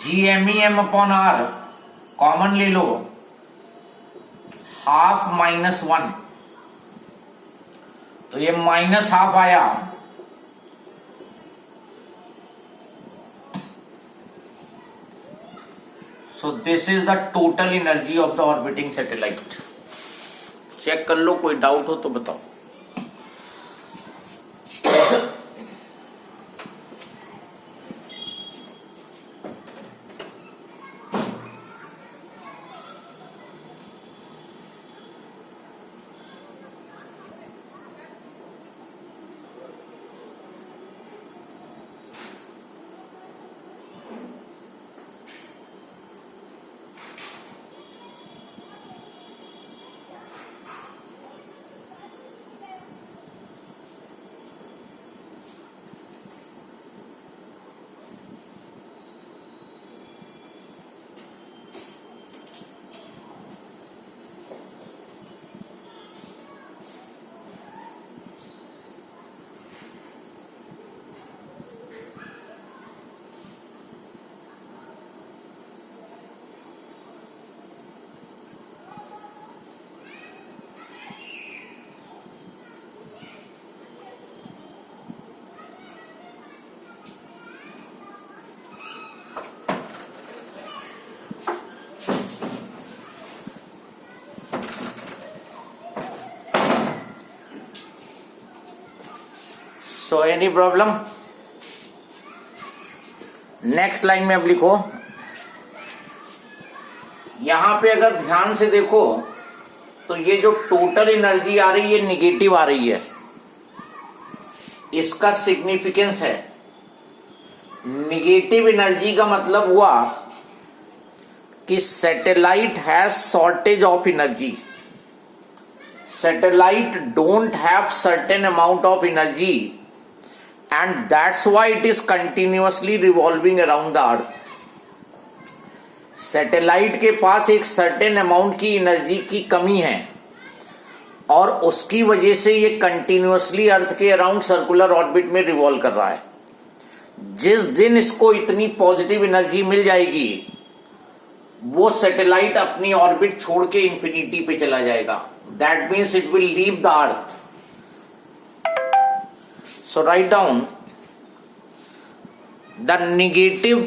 GMEM upon are common ले लो, half -1, तो ये -12 आया। So this is the total energy of the orbiting satellite. Check कर लो, कोई डाउट हो तो बताओ। So any problem? Next line में अब लिखो, यहां पे अगर ध्यान से देखो तो ये जो टोटल एनर्जी आ रही है निगेटिव आ रही है। इसका सिग्निफिकेंस है, निगेटिव एनर्जी का मतलब हुआ कि satellite has shortage of energy. Satellite don't have certain amount of energy and that's why it is continuously revolving around the earth. Satellite के पास एक सर्टेन अमाउंट की एनर्जी की कमी है और उसकी वजह से ये कंटिन्यूअसली अर्थ के अराउंड सर्कुलर ऑर्बिट में रिवॉल्व कर रहा है। जिस दिन इसको इतनी पॉजिटिव एनर्जी मिल जाएगी वो सैटेलाइट अपनी ऑर्बिट छोड़ के इंफिनिटी पे चला जाएगा। That means it will leave the earth. So write down the negative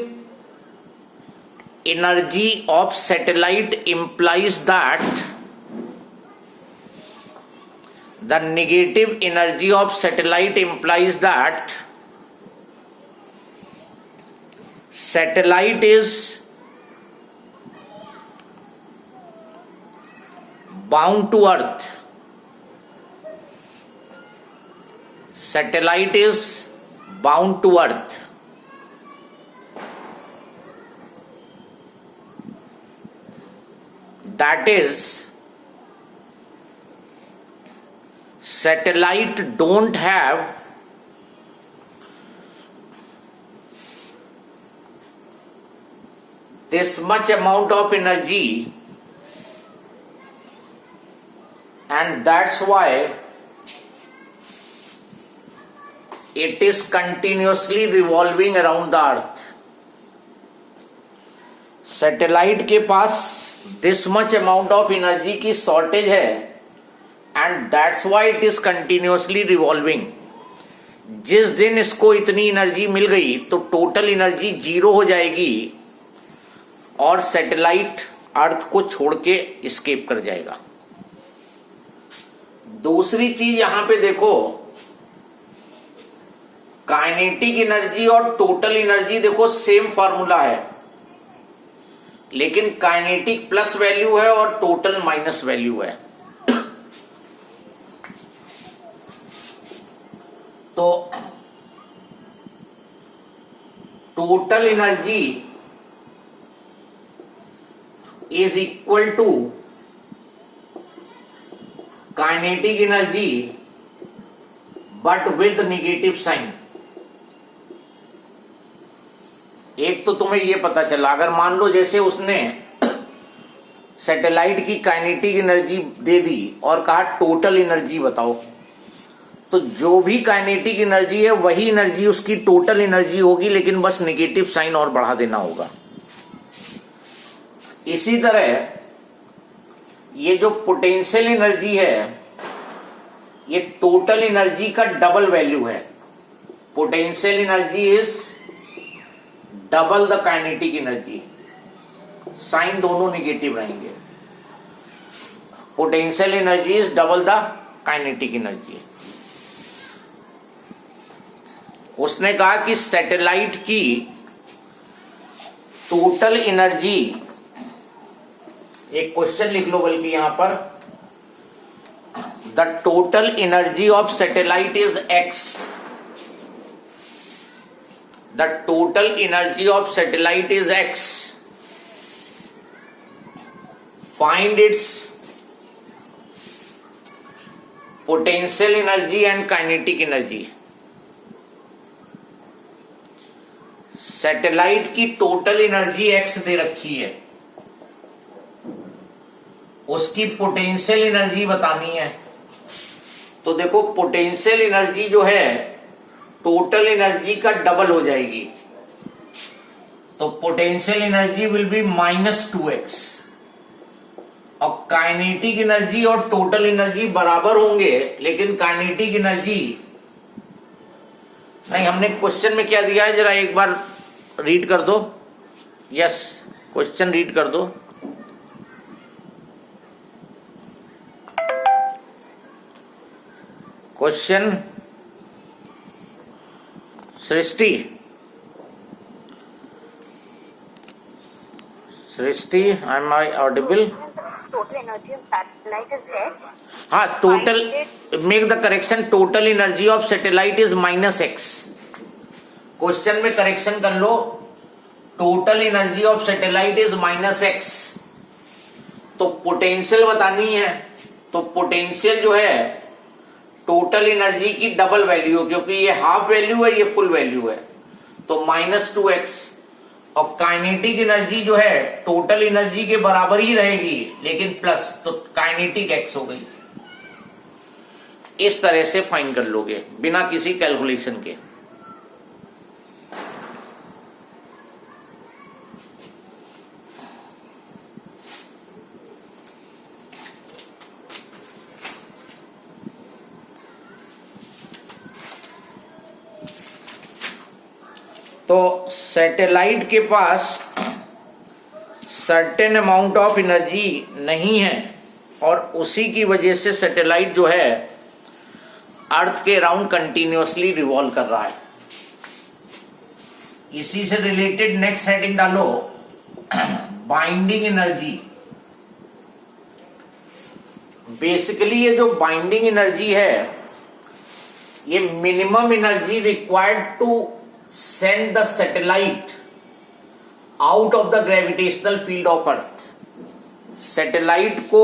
energy of satellite implies that the negative energy of satellite implies that satellite is bound to earth. Satellite is bound to earth. That is, satellite don't have this much amount of energy, and that's why it is continuously revolving around the earth. Satellite के पास this much amount of energy की shortage है and that's why it is continuously revolving. जिस दिन इसको इतनी energy मिल गई तो total energy 0 हो जाएगी और सैटेलाइट अर्थ को छोड़ के एस्केप कर जाएगा। दूसरी चीज यहां पे देखो, काइनेटिक एनर्जी और टोटल एनर्जी देखो सेम फॉर्मूला है, लेकिन काइनेटिक प्लस वैल्यू है और टोटल माइनस वैल्यू है। तो total energy is equal to kinetic energy but with negative sign. एक तो तुम्हें यह पता चला, अगर मान लो जैसे उसने सैटेलाइट की काइनेटिक एनर्जी दे दी और कहा टोटल एनर्जी बताओ, तो जो भी काइनेटिक एनर्जी है वही एनर्जी उसकी टोटल एनर्जी होगी, लेकिन बस नेगेटिव साइन और बढ़ा देना होगा। इसी तरह ये जो पोटेंशियल एनर्जी है, ये टोटल एनर्जी का डबल वैल्यू है। Potential energy is double the kinetic energy. Sign दोनों निगेटिव रहेंगे। Potential energy is double the kinetic energy. उसने कहा कि सैटेलाइट की टोटल एनर्जी, एक क्वेश्चन लिख लो बल्कि यहां पर, the total energy of satellite is x. The total energy of satellite is x. Find its potential energy and kinetic energy. Satellite की टोटल एनर्जी एक्स दे रखी है, उसकी पोटेंशियल एनर्जी बतानी है। तो देखो पोटेंशियल एनर्जी जो है टोटल एनर्जी का डबल हो जाएगी, तो potential energy will be -2x। और काइनेटिक एनर्जी और टोटल एनर्जी बराबर होंगे, लेकिन काइनेटिक एनर्जी नहीं। हमने क्वेश्चन में क्या दिया है, जरा एक बार रीड कर दो। यस, क्वेश्चन रीड कर दो। Question Srishti, am I audible? Total energy of satellite is x. हाँ, total, make the correction, total energy of satellite is -x। Question में करेक्शन कर लो, total energy of satellite is -x। तो potential बतानी है, तो पोटेंशियल जो है टोटल एनर्जी की डबल वैल्यू, क्योंकि ये हाफ वैल्यू है, ये फुल वैल्यू है, तो -2x। और काइनेटिक एनर्जी जो है टोटल एनर्जी के बराबर ही रहेगी, लेकिन प्लस, तो काइनेटिक x हो गई। इस तरह से फाइंड कर लोगे बिना किसी कैलकुलेशन के। तो सैटेलाइट के पास सर्टेन अमाउंट ऑफ एनर्जी नहीं है, और उसी की वजह से सैटेलाइट जो है अर्थ के अराउंड कंटिन्यूअसली रिवॉल्व कर रहा है। इसी से रिलेटेड नेक्स्ट हेडिंग डालो, बाइंडिंग एनर्जी। बेसिकली ये जो बाइंडिंग एनर्जी है, ये minimum energy required to send the satellite out of the gravitational field of earth। Satellite को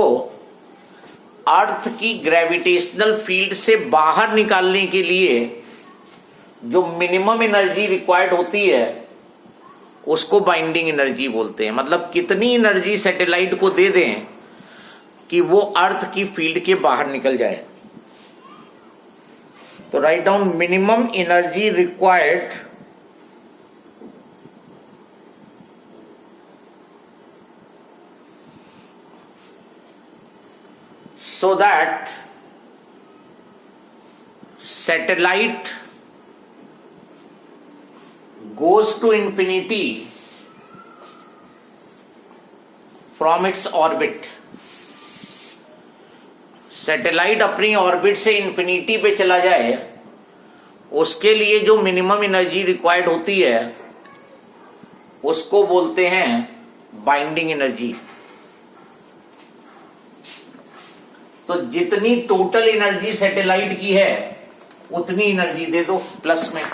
अर्थ की ग्रेविटेशनल फील्ड से बाहर निकालने के लिए जो मिनिमम एनर्जी रिक्वायर्ड होती है, उसको बाइंडिंग एनर्जी बोलते हैं। मतलब कितनी एनर्जी सैटेलाइट को दे दें कि वो अर्थ की फील्ड के बाहर निकल जाए। तो write down minimum energy required so that satellite goes to infinity from its orbit। Satellite अपनी ऑर्बिट से इंफिनिटी पे चला जाए, उसके लिए जो मिनिमम एनर्जी रिक्वायर्ड होती है उसको बोलते हैं बाइंडिंग एनर्जी। तो जितनी टोटल एनर्जी सैटेलाइट की है उतनी एनर्जी दे दो प्लस में।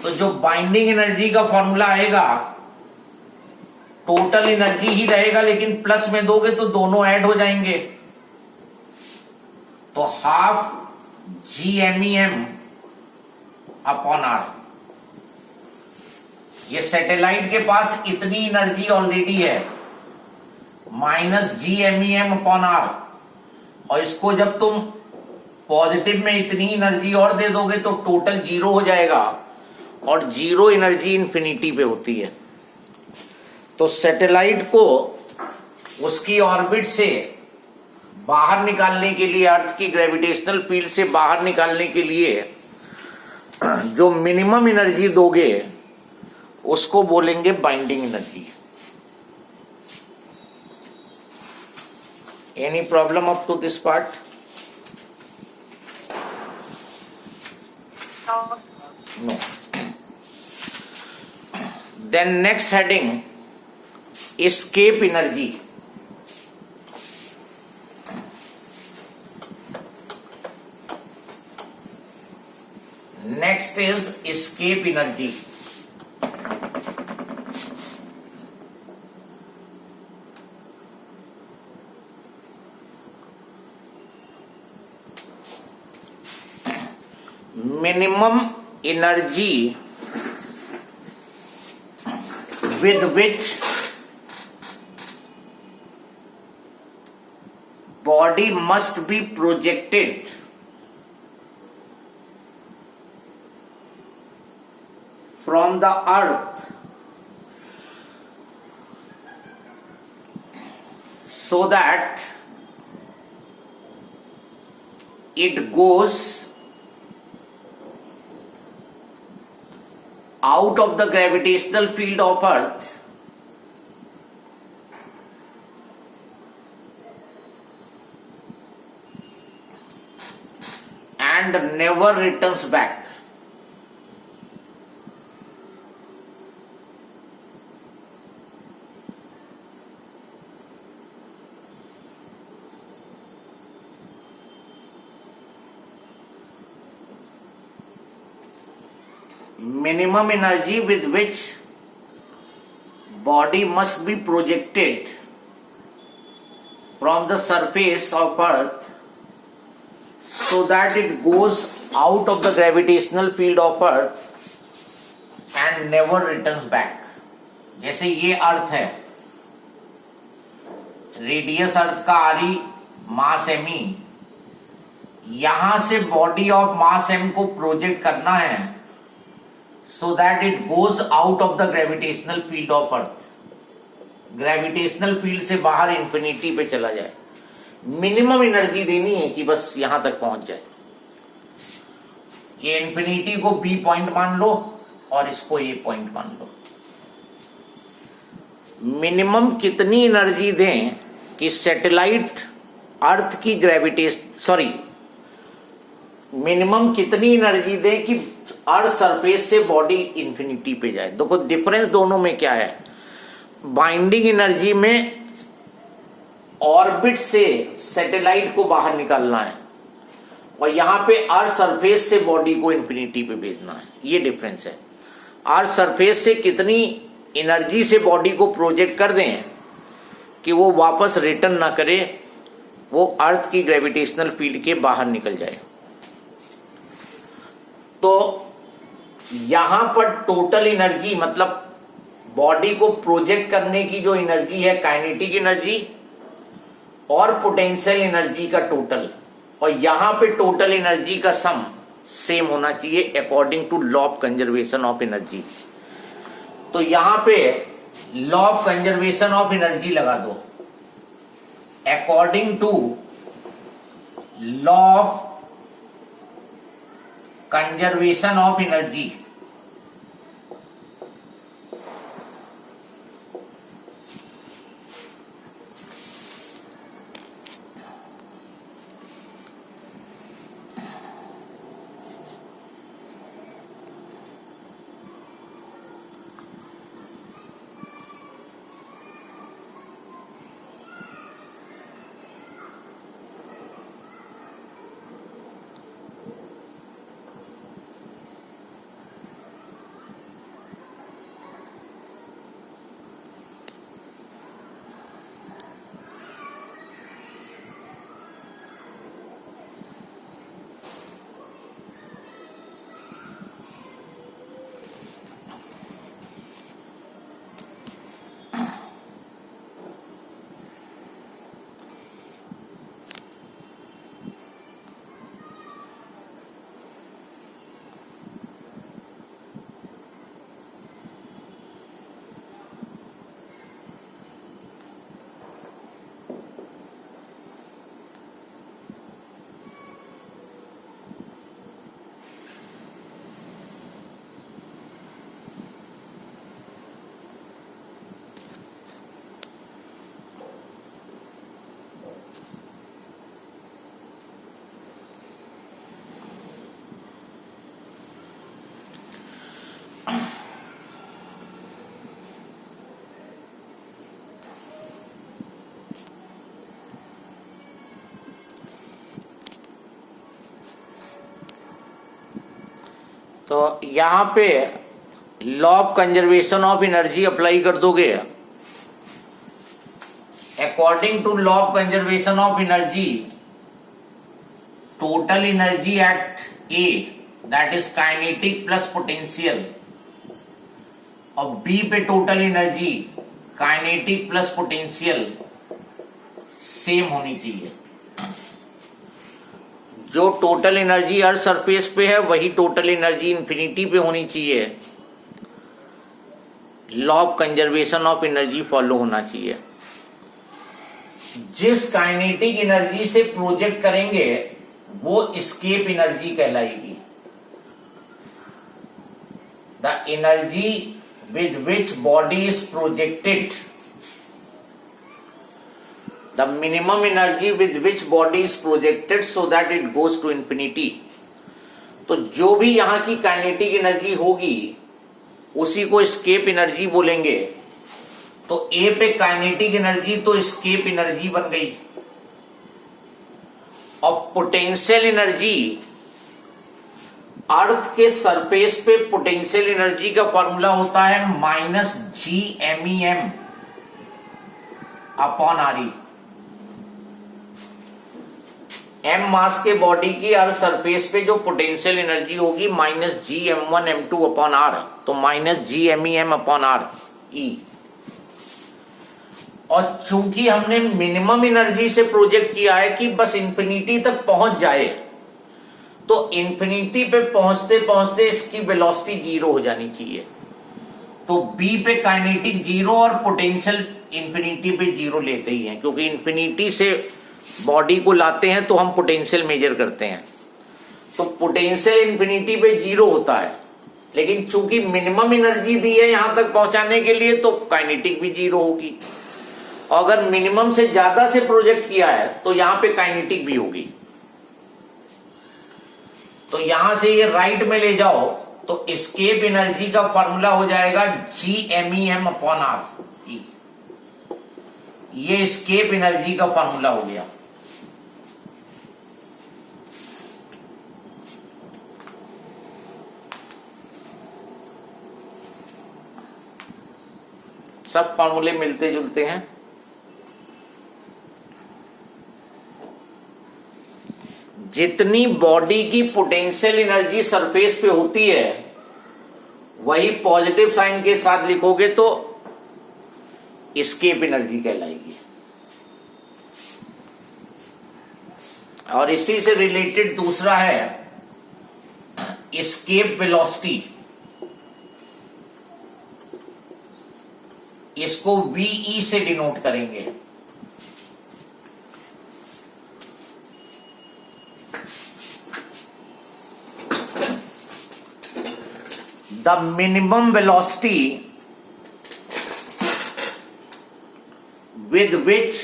तो जो बाइंडिंग एनर्जी का फॉर्मूला आएगा, टोटल एनर्जी ही रहेगा, लेकिन प्लस में दोगे तो दोनों ऐड हो जाएंगे। तो हाफ GMEM अपॉन R। ये सैटेलाइट के पास इतनी एनर्जी ऑलरेडी है, -GMEM अपॉन R। और इसको जब तुम पॉजिटिव में इतनी एनर्जी और दे दोगे तो टोटल 0 हो जाएगा, और 0 एनर्जी इंफिनिटी पे होती है। तो सैटेलाइट को उसकी ऑर्बिट से बाहर निकालने के लिए, अर्थ की ग्रेविटेशनल फील्ड से बाहर निकालने के लिए जो मिनिमम एनर्जी दोगे उसको बोलेंगे binding energy. Any problem up to this part? No. No. Then next heading, escape energy. Next is escape energy. Minimum energy with which body must be projected from the earth so that it goes out of the gravitational field of earth and never returns back. Minimum energy with which body must be projected from the surface of earth so that it goes out of the gravitational field of earth and never returns back. जैसे ये अर्थ है, radius अर्थ का आरी, मास M, यहां से body of mass M को project करना है so that it goes out of the gravitational field of earth, gravitational field से बाहर इंफिनिटी पे चला जाए। मिनिमम एनर्जी देनी है कि बस यहां तक पहुंच जाए। ये इंफिनिटी को बी पॉइंट मान लो और इसको ए पॉइंट मान लो। मिनिमम कितनी एनर्जी दें कि सैटेलाइट अर्थ की मिनिमम कितनी एनर्जी दें कि अर्थ सरफेस से बॉडी इंफिनिटी पे जाए। देखो डिफरेंस दोनों में क्या है। बाइंडिंग एनर्जी में ऑर्बिट से सैटेलाइट को बाहर निकालना है और यहां पे अर्थ सरफेस से बॉडी को इंफिनिटी पे भेजना है, ये डिफरेंस है। अर्थ सरफेस से कितनी एनर्जी से बॉडी को प्रोजेक्ट कर दें कि वो वापस रिटर्न ना करे, वो अर्थ की ग्रेविटेशनल फील्ड के बाहर निकल जाए। तो यहां पर टोटल एनर्जी मतलब बॉडी को प्रोजेक्ट करने की जो एनर्जी है, काइनेटिक एनर्जी और पोटेंशियल एनर्जी का टोटल, और यहां पे टोटल एनर्जी का सम सेम होना चाहिए according to law of conservation of energy. तो यहां पे law of conservation of energy लगा दो, according to law of conservation of energy तो यहां पे law of conservation of energy apply कर दोगे। According to law of conservation of energy, total energy at A, that is kinetic plus potential, और B पे total energy kinetic plus potential same होनी चाहिए। जो टोटल एनर्जी अर्थ सरफेस पे है वही टोटल एनर्जी इंफिनिटी पे होनी चाहिए। Law of conservation of energy follow होना चाहिए। जिस काइनेटिक एनर्जी से प्रोजेक्ट करेंगे वो एस्केप एनर्जी कहलाएगी। The energy with which body is projected, the minimum energy with which body is projected so that it goes to infinity। तो जो भी यहां की काइनेटिक एनर्जी होगी उसी को एस्केप एनर्जी बोलेंगे। तो ए पे काइनेटिक एनर्जी तो एस्केप एनर्जी बन गई, और पोटेंशियल एनर्जी, अर्थ के सरफेस पे पोटेंशियल एनर्जी का फॉर्मूला होता है -GMEM अपॉन RE। m मास के बॉडी की अर्थ सरफेस पे जो पोटेंशियल एनर्जी होगी -GM1M2 अपॉन R, तो -GMEM अपॉन RE। और चूंकि हमने मिनिमम एनर्जी से प्रोजेक्ट किया है कि बस इंफिनिटी तक पहुंच जाए, तो इंफिनिटी पे पहुंचते पहुंचते इसकी वेलोसिटी 0 हो जानी चाहिए। तो बी पे काइनेटिक 0 और पोटेंशियल इंफिनिटी पे 0 लेते ही हैं, क्योंकि इंफिनिटी से बॉडी को लाते हैं तो हम पोटेंशियल मेजर करते हैं। तो पोटेंशियल इंफिनिटी पे 0 होता है, लेकिन चूंकि मिनिमम एनर्जी दी है यहां तक पहुंचाने के लिए तो काइनेटिक भी 0 होगी। और अगर मिनिमम से ज्यादा से प्रोजेक्ट किया है तो यहां पे काइनेटिक भी होगी। तो यहां से ये राइट में ले जाओ तो एस्केप एनर्जी का फॉर्मूला हो जाएगा GMEM अपॉन RE। ये एस्केप एनर्जी का फॉर्मूला हो गया। सब फॉर्मूले मिलते जुलते हैं। जितनी बॉडी की पोटेंशियल एनर्जी सरफेस पे होती है वही पॉजिटिव साइन के साथ लिखोगे तो एस्केप एनर्जी कहलाएगी। और इसी से रिलेटेड दूसरा है एस्केप वेलोसिटी। इसको VE से डिनोट करेंगे। The minimum velocity with which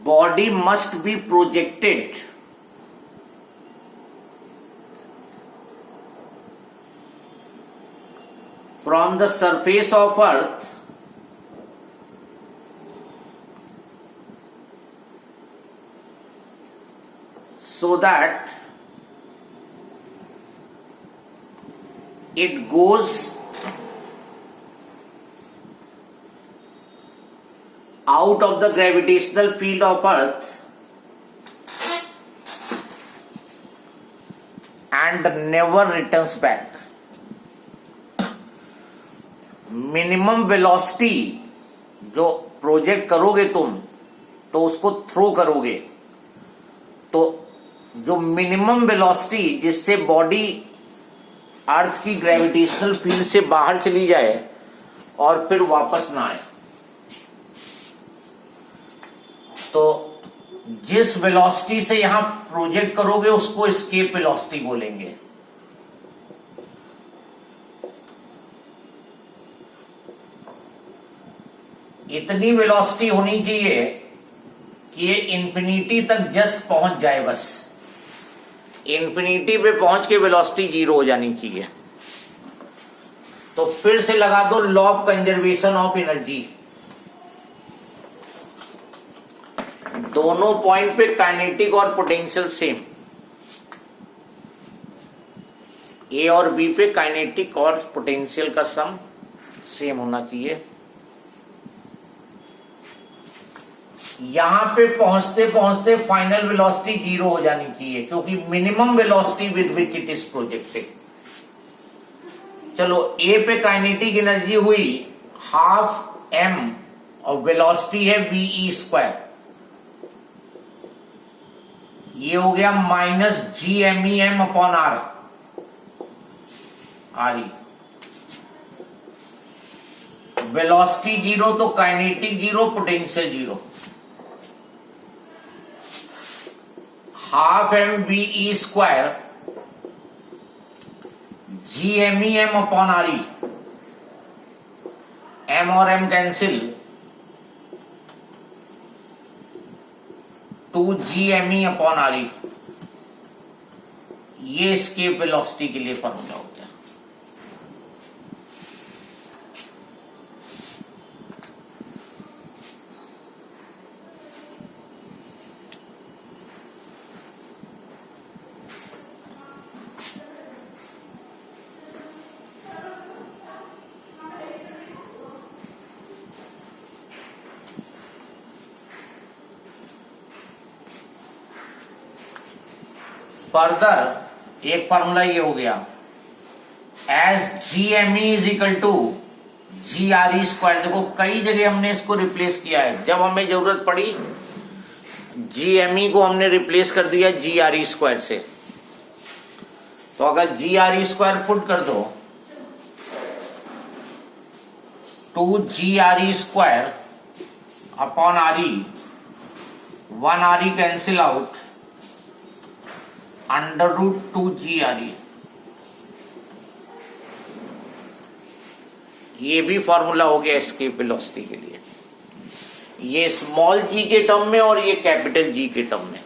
body must be projected from the surface of earth so that it goes out of the gravitational field of earth and never returns back। Minimum velocity जो project करोगे तुम तो उसको throw करोगे, तो जो minimum velocity जिससे body earth की ग्रेविटेशनल फील्ड से बाहर चली जाए और फिर वापस ना आए, तो जिस वेलोसिटी से यहां प्रोजेक्ट करोगे उसको एस्केप वेलोसिटी बोलेंगे। इतनी वेलोसिटी होनी चाहिए कि ये इंफिनिटी तक जस्ट पहुंच जाए बस। इन्फिनिटी पे पहुंच के वेलोसिटी 0 हो जानी चाहिए। तो फिर से लगा दो law of conservation of energy. दोनों पॉइंट पे काइनेटिक और पोटेंशियल सेम, ए और बी पे काइनेटिक और पोटेंशियल का सम सेम होना चाहिए। यहां पे पहुंचते पहुंचते फाइनल वेलोसिटी 0 हो जानी चाहिए, क्योंकि minimum velocity with which it is projected. चलो, ए पे काइनेटिक एनर्जी हुई हाफ एम और वेलोसिटी है वी स्क्वायर, ये हो गया minus G M E M upon R R E. Velocity 0 तो kinetic 0, potential 0। Half M B E square G M E M upon R E, M और M cancel, 2 G M E upon R E. ये escape velocity के लिए formula हो गया। Further एक formula ये हो गया, as G M E is equal to G R E square. देखो कई जगह हमने इसको रिप्लेस किया है, जब हमें जरूरत पड़ी जी एम ई को हमने रिप्लेस कर दिया जी आर ई स्क्वायर से। तो अगर G R E square put कर दो, 2 G R E square upon R E, 1 R E cancel out, under root 2 G R E. ये भी फॉर्मूला हो गया एस्केप वेलोसिटी के लिए, ये स्मॉल जी के टर्म में और ये कैपिटल जी के टर्म में।